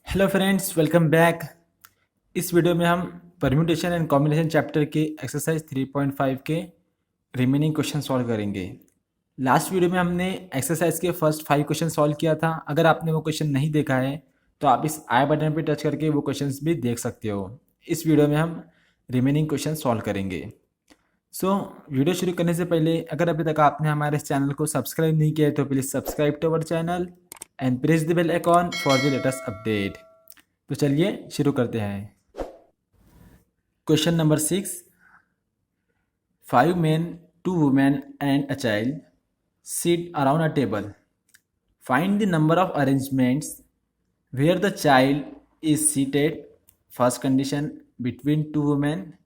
Hello friends, welcome back. इस video में हम परम्यूटेशन एंड कॉम्बिनेशन चैप्टर के एक्सरसाइज 3.5 के रिमेनिंग क्वेश्चन सॉल्व करेंगे। लास्ट वीडियो में हमने एक्सरसाइज के फर्स्ट 5 क्वेश्चन सॉल्व किया था। अगर आपने वो क्वेश्चन नहीं देखा है तो आप इस आई बटन पर टच करके वो क्वेश्चंस भी देख सकते हो। इस वीडियो में हम रिमेनिंग क्वेश्चन सॉल्व करेंगे। वीडियो शुरू करने से पहले अगर अभी तक आपने हमारे इस चैनल को सब्सक्राइब नहीं किया है तो please subscribe to our channel and press the bell icon for the latest update. तो चलिए शुरू करते हैं। Question number 6। 5 men, 2 women and a child sit around a table. Find the number of arrangements where the child is seated. First condition, between 2 women,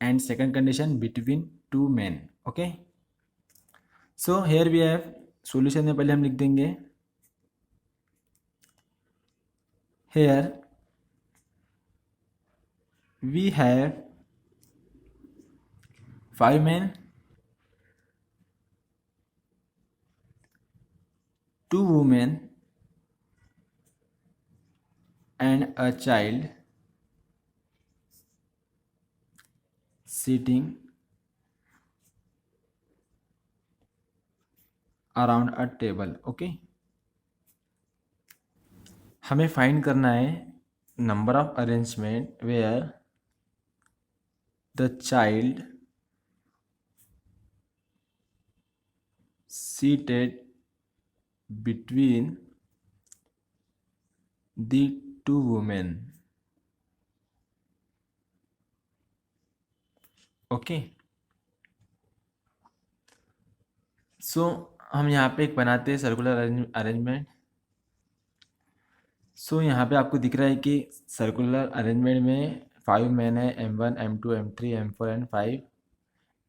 and second condition, between 2 men. Okay, so here we have solution में पहले हम लिख देंगे here we have 5 men, 2 women and a child sitting around a table. Okay, हमें find करना है number of arrangement where the child seated between the 2 women. Okay, so हम यहाँ पे एक बनाते हैं सर्कुलर अरेंजमेंट। सो यहाँ पे आपको दिख रहा है कि सर्कुलर अरेंजमेंट में 5 मैन है, M1 M2 M3 M4 and 5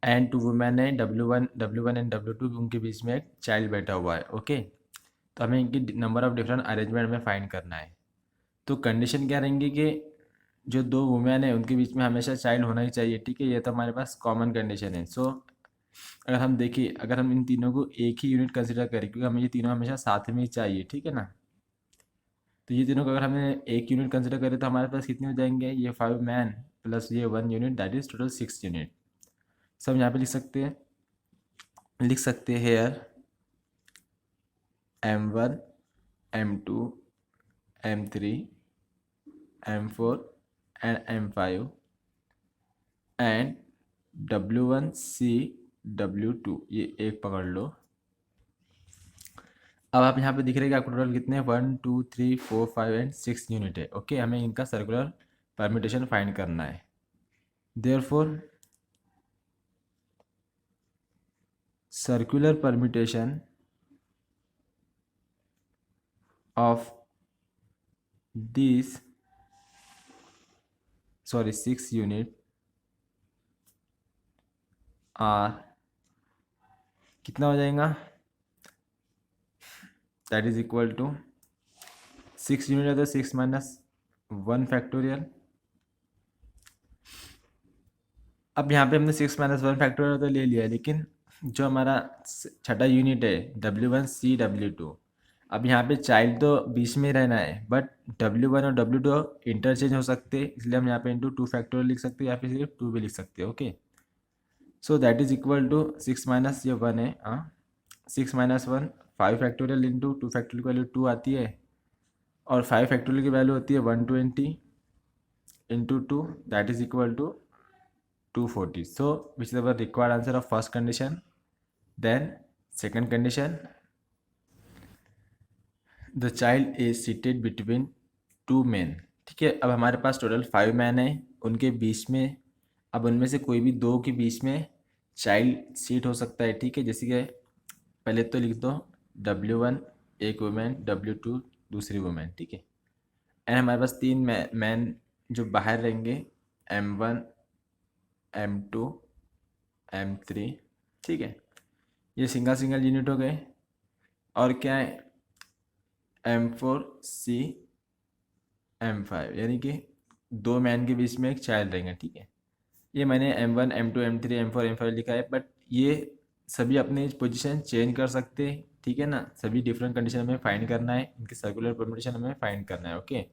and 2 women है, W1 एंड W2। उनके बीच में एक चाइल्ड बैठा हुआ है। ओके, तो हमें इनकी नंबर ऑफ डिफरेंट अरेंजमेंट में फाइंड करना है। तो कंडीशन क्या रहेंगी कि जो 2 वुमेन है उनके बीच में हमेशा चाइल्ड होना ही चाहिए। ठीक है, ये तो हमारे पास कॉमन कंडीशन है। सो अगर हम देखिए, अगर हम इन तीनों को एक ही यूनिट कंसिडर करें, क्योंकि हमें ये तीनों हमेशा साथ में ही चाहिए। ठीक है ना, तो ये तीनों को अगर हमें एक यूनिट कंसिडर करें तो हमारे पास कितने हो जाएंगे, ये 5 मैन प्लस ये 1 unit, that is total 6 unit. सब यहाँ पे लिख सकते हैं hair M1 M2 M3 M4 and M5 and W1 C W2, ये एक पकड़ लो। अब आप यहाँ पे दिख रहे हैं कि आपको टोटल कितने 1 2 3 4 5 एंड 6 यूनिट है। ओके, हमें इनका सर्कुलर परम्यूटेशन फाइंड करना है। Therefore circular permutation of these 6 unit are कितना हो जाएगा, that is equal to 6 unit है तो 6 माइनस 1 फैक्टोरियल। अब यहाँ पे हमने 6 माइनस 1 फैक्टोरियल तो ले लिया है, लेकिन जो हमारा छठा यूनिट है W1 C W2, अब यहाँ पे चाइल्ड तो बीच में रहना है, बट W1 और W2 इंटरचेंज हो सकते हैं, इसलिए हम यहाँ पे इंटू 2 फैक्टोरियल लिख सकते हैं या फिर सिर्फ 2 भी लिख सकते हैं। Okay, so that is equal to 6 minus ये 1 है, 6 माइनस 1 5 फैक्टोरियल इंटू 2 फैक्टोरियल की वैल्यू 2 आती है, और 5 फैक्टोरियल की वैल्यू होती है 120 into 2, that is equal to 240. So which is our required answer of first condition. Then second condition, the child is seated between 2 men. ठीक है, अब हमारे पास टोटल 5 मैन है, उनके बीच में, अब उनमें से कोई भी 2 के बीच में चाइल्ड सीट हो सकता है। ठीक है, जैसे कि पहले तो लिख दो W1 एक वुमेन, W2 दूसरी वुमेन। ठीक है, एंड हमारे पास 3 मैन जो बाहर रहेंगे, M1 M2 M3। ठीक है, ये सिंगल यूनिट हो गए। और क्या है, M4 C M5, यानी कि 2 मैन के बीच में एक चाइल्ड रहेंगे। ठीक है, ये मैंने M1 M2 M3 M4 M5 लिखा है, बट ये सभी अपनी पोजीशन चेंज कर सकते हैं। ठीक है ना, सभी डिफरेंट कंडीशन हमें फाइंड करना है, इनकी सर्कुलर परम्यूटेशन हमें फाइंड करना है। ओके,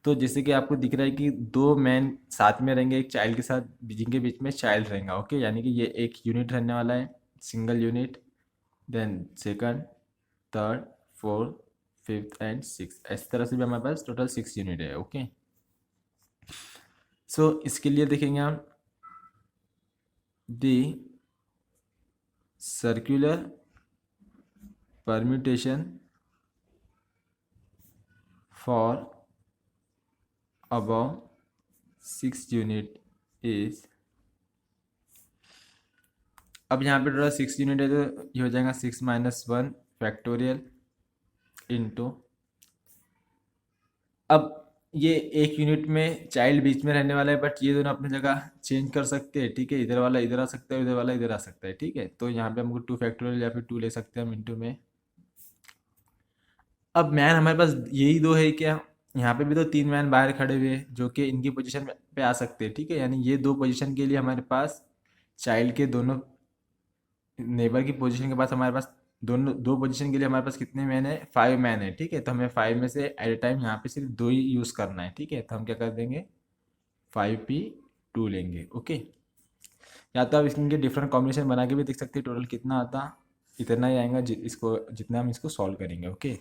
तो जैसे कि आपको दिख रहा है कि दो मैन साथ में रहेंगे एक चाइल्ड के साथ, जिनके बीच में चाइल्ड रहेगा। ओके, यानी कि ये एक यूनिट रहने वाला है, single unit. Then second, third, fourth, fifth and six, इस तरह से भी हमारे पास टोटल 6 यूनिट है। ओके, सो इसके लिए देखेंगे हम the circular permutation for above 6 unit is, अब यहाँ पे टोटल 6 यूनिट है तो ये हो जाएगा 6 - 1 फैक्टोरियल इंटू, अब ये एक यूनिट में चाइल्ड बीच में रहने वाला है, बट ये दोनों अपनी जगह चेंज कर सकते हैं। ठीक है, इधर वाला इधर आ सकता है, इधर वाला इधर आ सकता है। ठीक है, तो यहाँ पे हमको 2 फैक्टोरियल या फिर 2 ले सकते हैं हम इंटू में। अब मैन हमारे पास यही दो है क्या, यहाँ पे भी तो 3 मैन बाहर खड़े हुए हैं जो कि इनकी पोजीशन पे आ सकते हैं। ठीक है, यानी ये दो पोजीशन के लिए हमारे पास चाइल्ड के दोनों नेबर की पोजीशन के पास हमारे पास दोनों दो पोजीशन के लिए हमारे पास कितने मैन है, 5 मैन है। ठीक है, तो हमें 5 में से एट ए टाइम यहाँ पे सिर्फ 2 ही यूज़ करना है। ठीक है, तो हम क्या कर देंगे 5p2 लेंगे। ओके, या तो आप इनके डिफरेंट कॉम्बिनेशन बना के भी देख सकते हैं, टोटल कितना आता, इतना ही आएगा इसको जितना हम इसको सॉल्व करेंगे। ओके,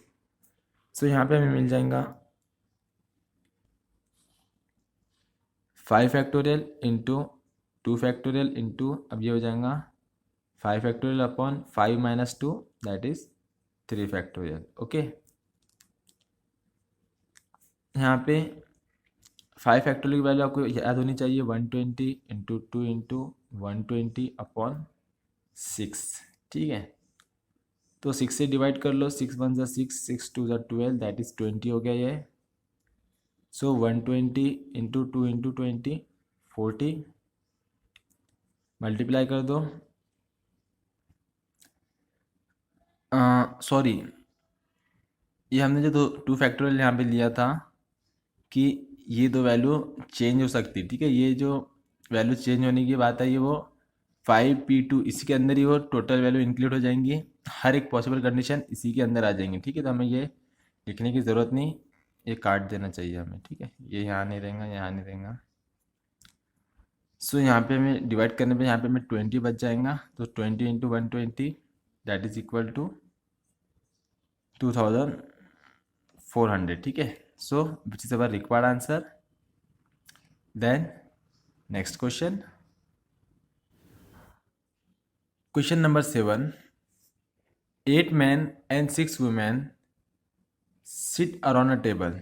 सो यहाँ पे हमें मिल जाएगा 5 फैक्टोरियल इंटू 2 फैक्टोरियल इंटू, अब ये हो जाएगा 5 factorial upon 5 - 2 that is 3 factorial. Okay, यहाँ पे 5 फैक्टोरियल की वैल्यू आपको याद होनी चाहिए, 120 × 2 × 120 अपॉन 6। ठीक है, तो 6 से डिवाइड कर लो, 6 × 1 = 6, 6 × 2 = 12 दैट इज 20 हो गया ये। सो 120 इंटू 2 इंटू 20 40, मल्टीप्लाई कर दो, सॉरी ये हमने जो 2 फैक्टोरियल यहाँ पे लिया था कि ये दो वैल्यू चेंज हो सकती है। ठीक है, ये जो वैल्यू चेंज होने की बात है ये वो 5p2 इसी के अंदर ही वो टोटल वैल्यू इंक्लूड हो जाएंगी, हर एक पॉसिबल कंडीशन इसी के अंदर आ जाएंगी। ठीक है, तो हमें ये लिखने की ज़रूरत नहीं, ये काट देना चाहिए हमें। ठीक है, ये यहाँ नहीं रहेगा, यहाँ नहीं रहेगा। सो यहाँ पे हमें डिवाइड करने पे यहाँ पे हमें 20 बच जाएगा, तो 20 into 120 that is equal to 2400। ठीक है, so which is our required answer. Then next question, question number 7, 8 men and 6 women sit around a table.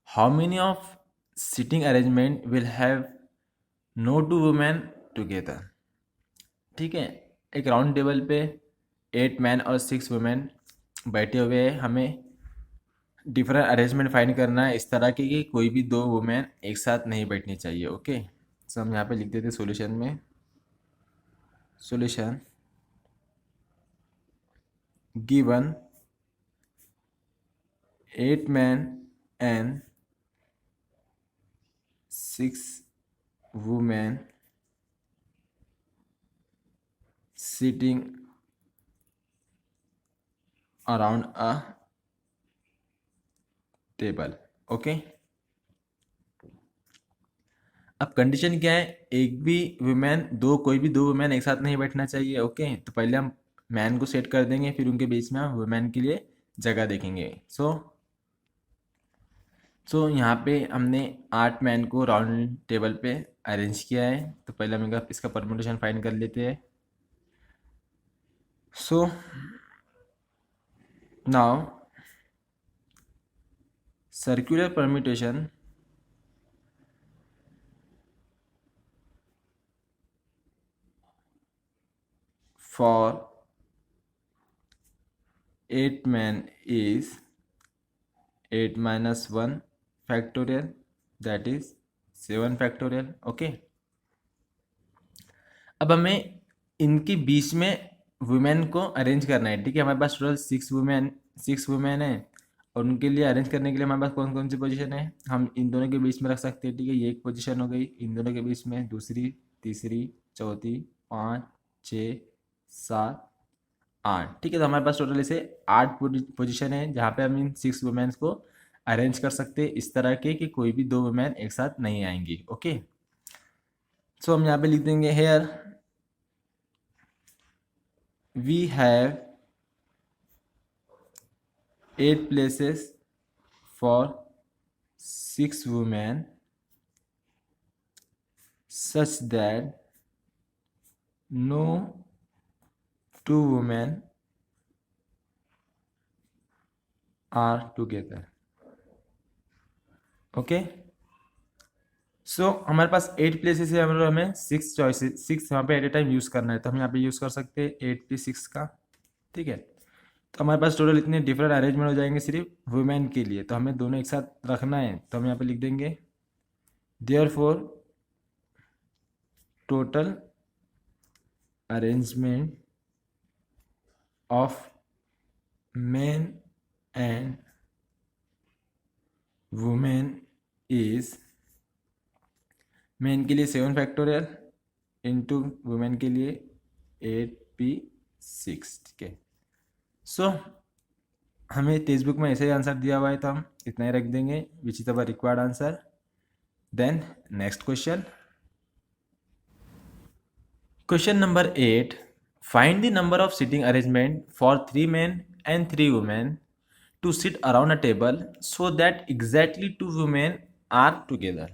How many of sitting arrangement will have no 2 women together? ठीक है, एक round table पे 8 man और 6 women बैठे हुए हैं, हमें different arrangement find करना है इस तरह की कि कोई भी 2 वुमेन एक साथ नहीं बैठनी चाहिए। ओके, सो हम यहाँ पे लिख देते सॉल्यूशन में, solution given 8 men and 6 women sitting around a table. Okay, अब कंडीशन क्या है, एक भी वुमेन दो कोई भी 2 वुमेन एक साथ नहीं बैठना चाहिए। ओके, तो पहले हम मैन को सेट कर देंगे, फिर उनके बीच में हम वुमेन के लिए जगह देखेंगे। सो यहाँ पे हमने 8 मैन को राउंड टेबल पे अरेंज किया है, तो पहले हम इसका परम्यूटेशन फाइंड कर लेते हैं। So now circular permutation for 8 men is 8 - 1 factorial that is 7 factorial. Okay, अब हमें इनके बीच में वुमेन को अरेंज करना है। ठीक है, हमारे पास टोटल 6 वुमेन है, और उनके लिए अरेंज करने के लिए हमारे पास कौन कौन सी पोजीशन है, हम इन दोनों के बीच में रख सकते हैं। ठीक है, ये एक पोजीशन हो गई, इन दोनों के बीच में दूसरी, तीसरी, चौथी, 5, 6, 7, 8। ठीक है, तो हमारे पास टोटल इसे 8 पोजीशन है जहाँ पे हम इन 6 वुमेन्स को अरेंज कर सकते हैं इस तरह के कि कोई भी दो वुमेन एक साथ नहीं आएंगी। ओके, सो हम यहाँ पे लिख देंगे here we have 8 places for 6 women such that no 2 women are together। Okay, सो हमारे पास 8 प्लेसेस है, मतलब हमें 6 चॉइसेस 6 यहाँ पे एट ए टाइम यूज़ करना है, तो हम यहाँ पे यूज़ कर सकते हैं 8 पे 6 का। ठीक है, तो हमारे पास टोटल इतने डिफरेंट अरेंजमेंट हो जाएंगे सिर्फ वुमेन के लिए, तो हमें दोनों एक साथ रखना है, तो हम यहाँ पे लिख देंगे therefore total arrangement of men and women is, main के लिए 7 फैक्टोरियल इंटू वुमेन के लिए 8p6। ठीक है, सो हमें टेक्स्ट बुक में ऐसे ही आंसर दिया हुआ है, तो हम इतना ही रख देंगे which is our required answer. Then next question, question number 8, find the number of seating arrangement for 3 men and 3 women to sit around a table so that exactly 2 women are together।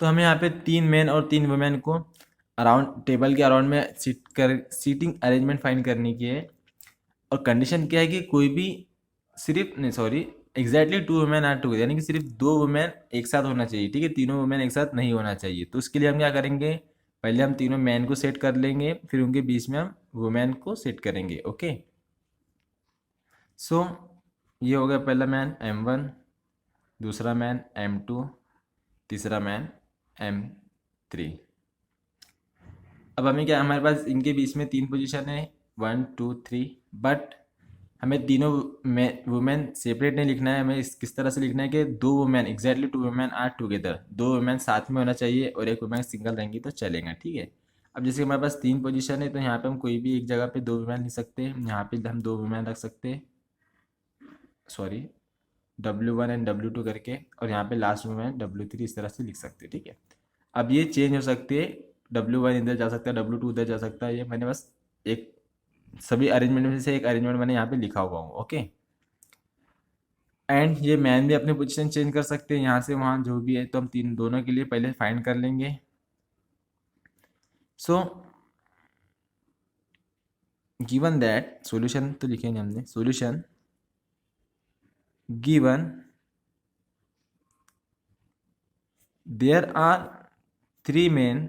तो हमें यहाँ पे 3 main और 3 women को around table के around में seating arrangement find करने की है, और कंडीशन क्या है कि कोई भी सिर्फ नहीं sorry exactly 2 women are together, यानी कि सिर्फ 2 वुमेन एक साथ होना चाहिए। ठीक है, तीनों वुमेन एक साथ नहीं होना चाहिए, तो उसके लिए हम क्या करेंगे, पहले हम तीनों मैन को सेट कर लेंगे, फिर उनके बीच में हम वुमेन को सेट करेंगे। ओके, सो ये हो गया पहला मैन M1, दूसरा मैन M2, तीसरा मैन M3। अब हमें क्या, हमारे पास इनके बीच में 3 पोजीशन है 1 2 3, बट हमें तीनों वुमेन सेपरेट नहीं लिखना है, हमें किस तरह से लिखना है कि 2 women exactly 2 women are together, 2 women साथ में होना चाहिए और एक वुमेन सिंगल रहेंगी तो चलेगा। ठीक है, अब जैसे हमारे पास 3 पोजीशन है, तो यहाँ पे हम कोई भी एक जगह पे 2 वुमेन लिख सकते हैं, यहाँ पे हम 2 वुमेन रख सकते हैं, सॉरी W1 एंड W2 करके, और यहाँ पे लास्ट वुमेन W3 इस तरह से लिख सकते हैं। ठीक है, अब ये चेंज हो सकती है, W1 इधर जा सकता है, W2 उधर जा सकता है, ये मैंने बस एक सभी अरेंजमेंट में से एक अरेंजमेंट मैंने यहाँ पे लिखा हुआ हूँ। ओके, एंड ये मैन भी अपने पोजीशन चेंज कर सकते हैं यहाँ से वहाँ जो भी है, तो हम तीन दोनों के लिए पहले फाइंड कर लेंगे। सो गिवन दैट, सॉल्यूशन तो लिखे नहीं हमने, solution given there are 3 men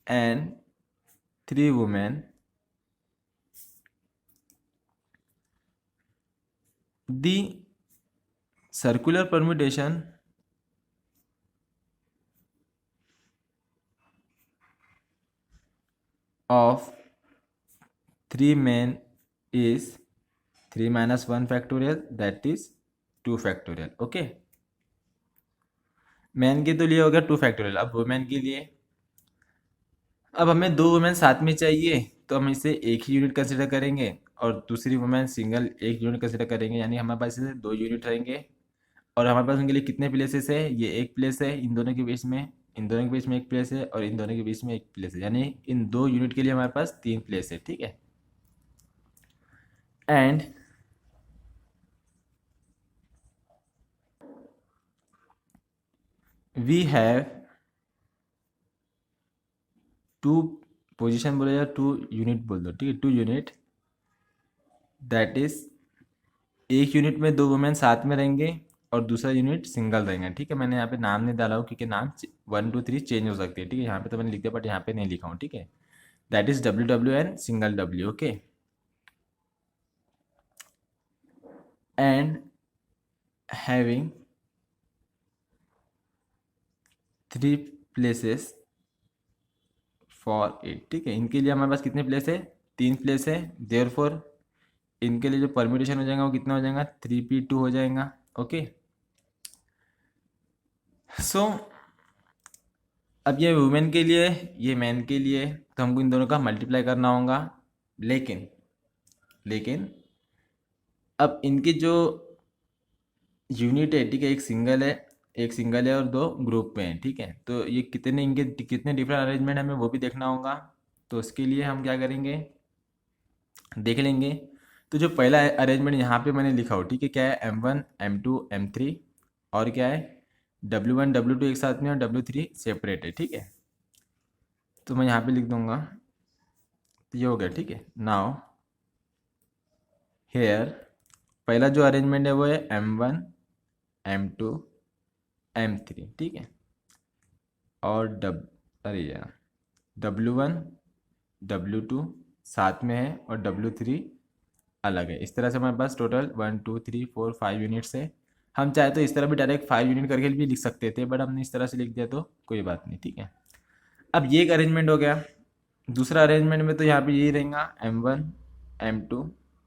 and 3 women, the circular permutation of 3 men is 3 minus 1 factorial, that is 2 factorial। Okay, man के तो लिए हो गया 2 फैक्टोरियल, अब वुमेन के लिए, अब हमें 2 वुमेन साथ में चाहिए, तो हम इसे एक ही यूनिट कंसिडर करेंगे और दूसरी वुमेन सिंगल एक यूनिट कंसिडर करेंगे, यानी हमारे पास इसे 2 यूनिट रहेंगे, और हमारे पास उनके लिए कितने प्लेसेस है, ये एक प्लेस है, इन दोनों के बीच में, इन दोनों के बीच में एक प्लेस है, और इन दोनों के बीच में एक प्लेस है, यानी इन 2 यूनिट के लिए हमारे पास 3 प्लेस है। ठीक है, एंड वी हैव 2 पोजीशन बोले या 2 यूनिट बोल दो, ठीक है, 2 यूनिट, दैट इज एक यूनिट में 2 वुमेन साथ में रहेंगे और दूसरा यूनिट सिंगल रहेंगे। ठीक है, मैंने यहाँ पे नाम नहीं डाला हूँ क्योंकि नाम 1 2 3 चेंज हो सकती है। ठीक है, यहाँ पे तो मैंने लिख दिया बट यहाँ पे नहीं लिखा हूँ। ठीक है, that is W and single W। Okay, and having 3 places for it. ठीक है, इनके लिए हमारे पास कितने प्लेस है, 3 प्लेस है, देयरफॉर इनके लिए जो परम्यूटेशन हो जाएगा वो कितना हो जाएगा, 3p2 हो जाएगा। ओके, सो अब ये वुमेन के लिए, ये मैन के लिए, तो हमको इन दोनों का मल्टीप्लाई करना होगा, लेकिन अब इनकी जो यूनिट है, ठीक है, एक सिंगल है और दो ग्रुप में है, ठीक है। तो ये कितने इनके कितने डिफरेंट अरेंजमेंट हमें वो भी देखना होगा। तो उसके लिए हम क्या करेंगे, देख लेंगे। तो जो पहला अरेंजमेंट यहाँ पे मैंने लिखा हो, ठीक है, क्या है, M1 M2 M3, और क्या है, W1 W2 एक साथ में और W3 सेपरेट है, ठीक है। तो मैं यहाँ पे लिख दूंगा, तो ये हो गया, ठीक है। नाउ हेयर पहला जो अरेंजमेंट है वो है M1 M2 M3, ठीक है। और अरे यार, W1 W2 साथ में है और W3 अलग है। इस तरह से हमारे पास टोटल 1 2 3 4 5 यूनिट्स है। हम चाहे तो इस तरह भी डायरेक्ट 5 यूनिट करके भी लिख सकते थे, बट हमने इस तरह से लिख दिया तो कोई बात नहीं, ठीक है। अब ये एक अरेंजमेंट हो गया। दूसरा अरेंजमेंट में तो यहाँ पे यही रहेगा M1 M2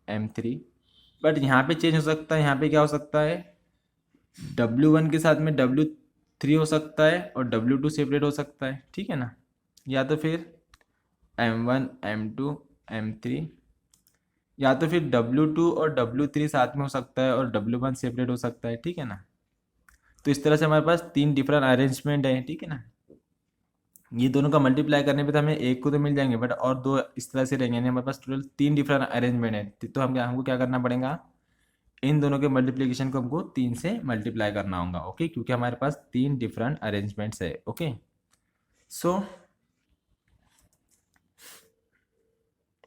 M3, बट यहाँ पे चेंज हो सकता है। यहाँ पे क्या हो सकता है, W1 के साथ में W3 हो सकता है और W2 सेपरेट हो सकता है, ठीक है ना। या तो फिर M1 M2 M3, या तो फिर W2 और W3 साथ में हो सकता है और W1 सेपरेट हो सकता है, ठीक है ना। तो इस तरह से हमारे पास तीन डिफरेंट अरेंजमेंट है, ठीक है ना। ये दोनों का मल्टीप्लाई करने पे तो हमें एक को तो मिल जाएंगे, बट और दो इस तरह से रहेंगे, यानी हमारे पास टोटल तीन डिफरेंट अरेंजमेंट है। तो हमको क्या करना पड़ेगा, इन दोनों के मल्टीप्लिकेशन को हमको 3 से मल्टीप्लाई करना होगा, ओके, क्योंकि हमारे पास तीन डिफरेंट अरेंजमेंट्स है, okay. So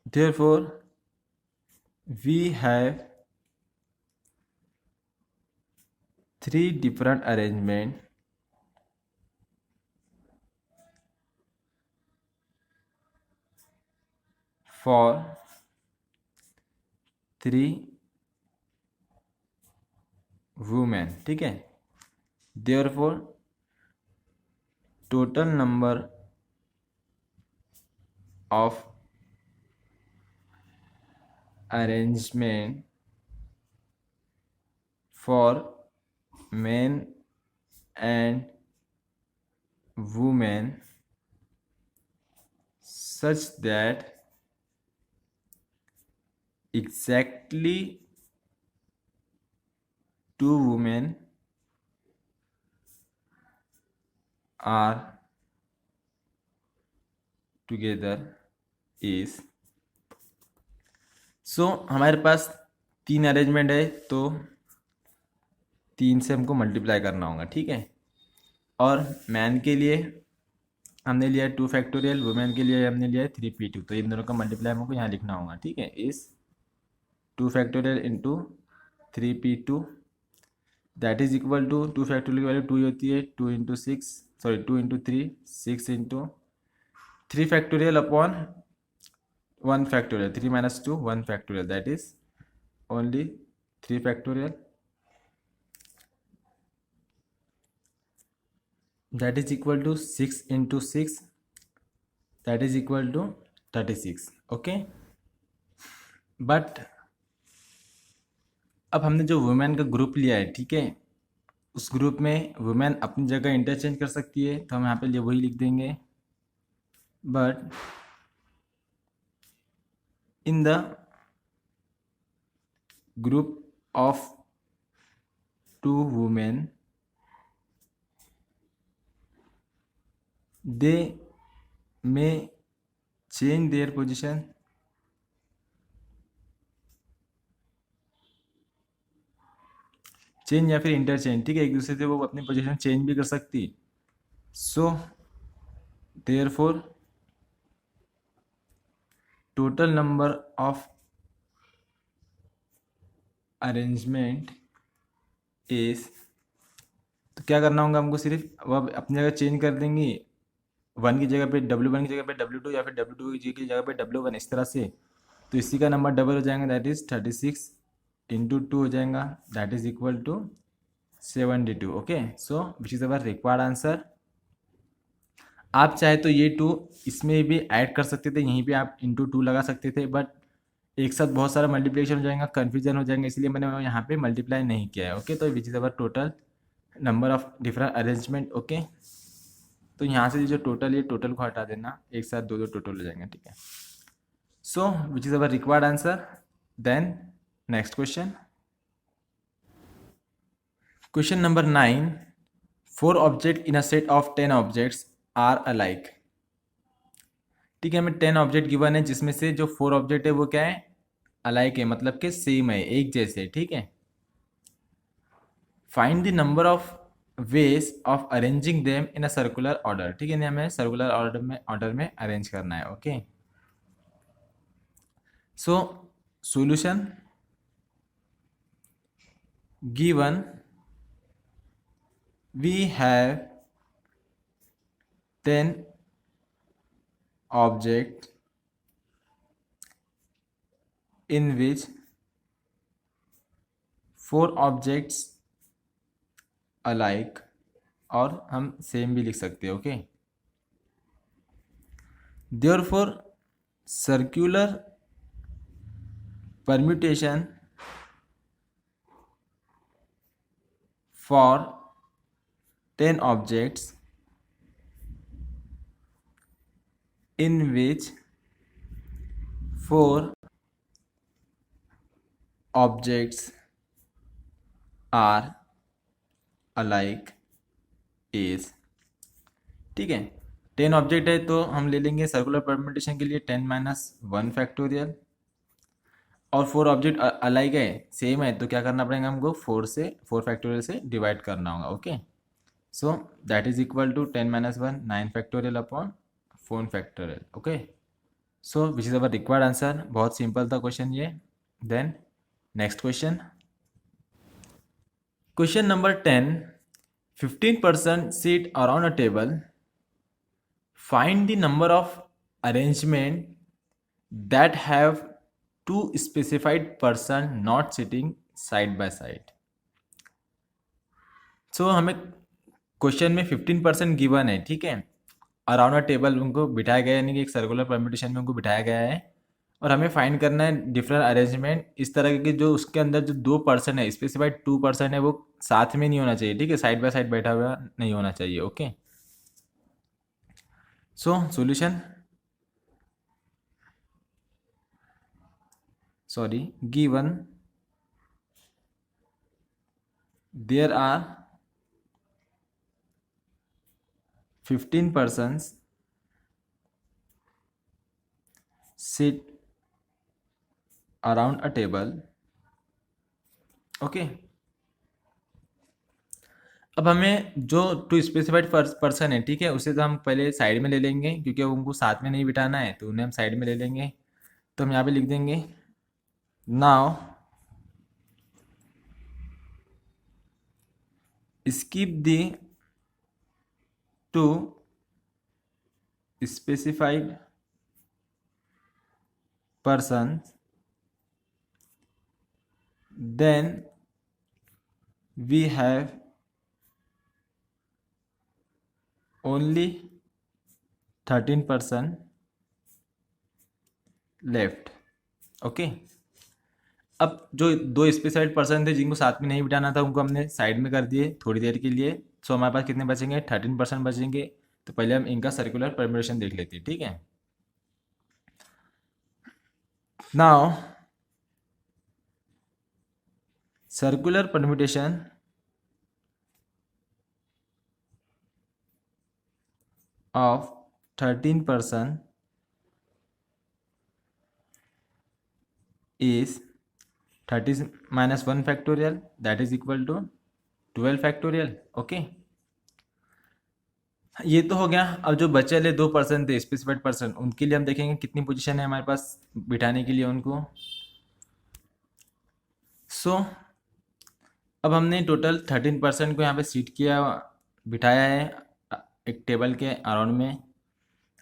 therefore we have three different arrangement for three women, ठीक है। Therefore total number of arrangement for men and women such that exactly two women are together is हमारे पास तीन अरेंजमेंट है, तो तीन से हमको मल्टीप्लाई करना होगा, ठीक है। और मैन के लिए हमने लिया 2 फैक्टोरियल, वुमेन के लिए हमने लिया 3p2, तो इन दोनों का मल्टीप्लाई हमको यहाँ लिखना होगा, ठीक है। इस 2 factorial into 3p2 that is equal to 2 factorial की वैल्यू 2 ही होती है, 2 into 6 sorry 2 into 3 6 into 3 factorial upon 1 factorial, 3 minus 2 1 factorial, that is only 3 factorial, that is equal to 6 into 6 that is equal to 36, okay. But अब हमने जो women का group लिया है, ठीक है, उस ग्रुप में वुमेन अपनी जगह इंटरचेंज कर सकती है, तो हम यहाँ पे लिए वही लिख देंगे। But in the group of two women they may change their position change या फिर इंटरचेंज, ठीक है, एक दूसरे से वो अपनी पोजीशन चेंज भी कर सकती। So therefore total number of arrangement is, तो क्या करना होगा हमको, सिर्फ वो अपनी जगह चेंज कर देंगी, 1 की जगह पे W1 की जगह पे W2 या फिर W2 की जगह पे W1, इस तरह से। तो इसी का नंबर डबल हो जाएगा, दैट इज 36 इंटू 2 हो जाएगा, that is equal to 72, okay. So which is our required answer. आप चाहे तो ये 2 इसमें भी ऐड कर सकते थे, यहीं पे आप इंटू 2 लगा सकते थे, बट एक साथ बहुत सारा मल्टीप्लिकेशन हो जाएगा, कन्फ्यूजन हो जाएगा, इसलिए मैंने यहाँ पे मल्टीप्लाई नहीं किया है, ओके। तो विच is our total number of different arrangement, okay. तो यहाँ से जो टोटल है, टोटल को हटा देना, एक साथ दो टोटल हो जाएंगे, ठीक है। So which is our required answer. Then next question. Question number 9, 4 object in a set of 10 objects are alike. ठीक है, हमें 10 ऑब्जेक्ट गिवन है जिसमें से जो 4 ऑब्जेक्ट है वो क्या है, अलाइक है, मतलब कि सेम है, एक जैसे। ठीक है, find the number of ways of arranging them in a circular order. ठीक है, इन्हें हमें सर्कुलर ऑर्डर में अरेंज करना है। Okay, so solution given, we have 10 objects in which 4 objects alike, और हम सेम भी लिख सकते हैं। Okay, therefore circular permutation for 10 objects in which 4 objects are alike is। ठीक है, 10 ऑब्जेक्ट है तो हम ले लेंगे सर्कुलर परम्यूटेशन के लिए 10 माइनस 1 फैक्टोरियल, और 4 ऑब्जेक्ट अलाइक है, सेम है, तो क्या करना पड़ेगा हमको, 4 फैक्टोरियल से डिवाइड करना होगा। Okay, so that is equal to 10 minus 1 9 factorial upon 4 factorial. Okay, so which is our required answer. बहुत सिंपल था क्वेश्चन ये। Then next question, question number 10, 15% seat around a table, find the number of arrangement that have two specified person not sitting side by side। सो हमें question में 15% given है। ठीक है, around a table उनको बिठाया गया है, यानी कि एक सर्कुलर परम्यूटेशन में उनको बिठाया गया है, और हमें फाइंड करना है डिफरेंट अरेंजमेंट इस तरह के जो उसके अंदर जो 2 पर्सन है, स्पेसिफाइड 2 पर्सन है, वो साथ में नहीं होना चाहिए। ठीक है, साइड बाय साइड बैठा हुआ नहीं होना चाहिए। Okay, so solution, sorry, given there are 15 persons sit around a table। Okay, अब हमें जो टू स्पेसिफाइड पर्सन है, ठीक है, उसे तो हम पहले साइड में ले लेंगे, क्योंकि उनको साथ में नहीं बिठाना है, तो उन्हें हम साइड में ले लेंगे। तो हम यहाँ पे लिख देंगे, now skip the two specified person, then we have only 13% left. Okay, अब जो 2 स्पेसिफाइड पर्सन थे जिनको साथ में नहीं बिठाना था, उनको हमने साइड में कर दिए थोड़ी देर के लिए। सो हमारे पास कितने बचेंगे, 13% बचेंगे। तो पहले हम इनका सर्कुलर परम्यूटेशन देख लेते हैं। ठीक है, now circular permutation of 13% is 30 minus 1 factorial, that is equal to 12 factorial। Okay, ये तो हो गया। अब जो बचे वाले 2 पर्सन थे स्पेसिफाइड पर्सन, उनके लिए हम देखेंगे कितनी पोजीशन है हमारे पास बिठाने के लिए उनको। सो अब हमने टोटल 13% को यहाँ पे सीट किया, बिठाया है एक टेबल के अराउंड में।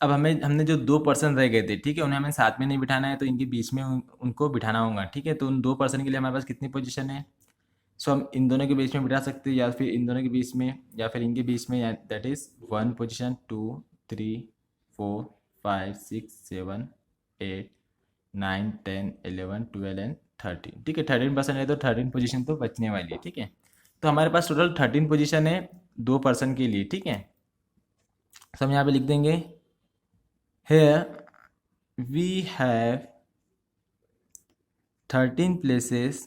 अब हमने जो 2 पर्सन रह गए थे, ठीक है, उन्हें हमें साथ में नहीं बिठाना है, तो इनके बीच में उनको बिठाना होगा। ठीक है, तो उन 2 पर्सन के लिए हमारे पास कितनी पोजीशन है, सो हम इन दोनों के बीच में बिठा सकते हैं, या फिर इन दोनों के बीच में, या फिर इनके बीच में, दैट इज 1 पोजीशन, 2 3 4 5 6 7 8 9 10 11 12 एंड 13। ठीक है, 13% है तो 13 पोजीशन तो बचने वाली है। ठीक है, तो हमारे पास टोटल 13 पोजीशन है 2 पर्सन के लिए। ठीक है, तो हम यहाँ पे लिख देंगे, here we have 13 places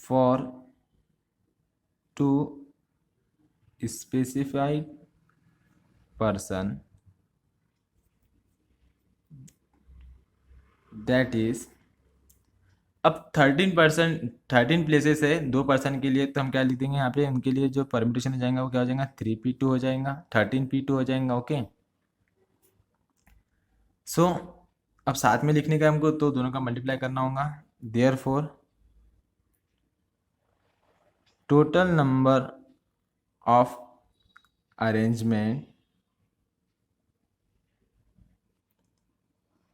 for two specified person, that is, अब 13 प्लेसेस है 2 पर्सन के लिए, तो हम क्या लिख देंगे यहाँ पे, उनके लिए जो परम्यूटेशन हो जाएगा वो क्या हो जाएगा, 3p2 हो जाएगा, 13p2 हो जाएगा। ओके, सो अब साथ में लिखने का हमको तो दोनों का मल्टीप्लाई करना होगा। Therefore total number of arrangement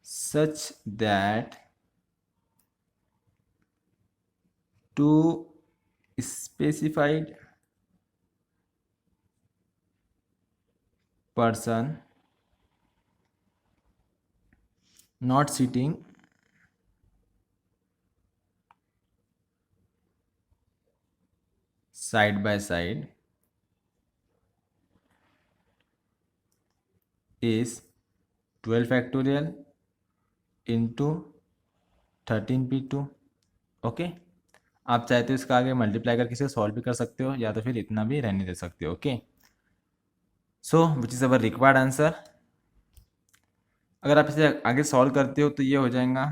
such that two specified person not sitting side by side is 12 factorial into 13p2। Okay, आप चाहे तो इसका आगे मल्टीप्लाई करके इसे सॉल्व भी कर सकते हो, या तो फिर इतना भी रहने दे सकते हो। Okay, so which is our required answer. अगर आप इसे आगे सॉल्व करते हो तो ये हो जाएगा,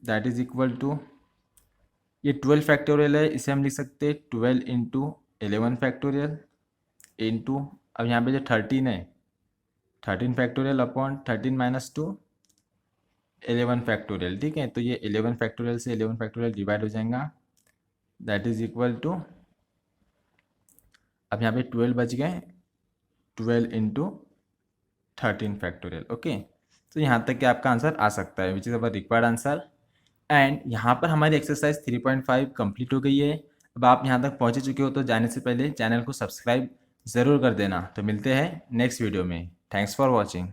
दैट इज इक्वल टू, ये 12 फैक्टोरियल है, इसे हम लिख सकते हैं 12 इंटू 11 फैक्टोरियल इंटू, अब यहाँ पे जो 13 है 13 फैक्टोरियल अपॉन 13 माइनस 2 11 फैक्टोरियल। ठीक है, तो ये 11 फैक्टोरियल से 11 फैक्टोरियल डिवाइड हो जाएगा, दैट इज इक्वल टू, अब यहाँ पे 12 बच गए, 12 इंटू 13 फैक्टोरियल। ओके, तो यहाँ तक कि आपका आंसर आ सकता है, विच is our required answer. And यहाँ पर हमारी एक्सरसाइज 3.5 कंप्लीट हो गई है। अब आप यहाँ तक पहुँच चुके हो तो जाने से पहले चैनल को सब्सक्राइब ज़रूर कर देना। तो मिलते हैं नेक्स्ट वीडियो में। Thanks for watching.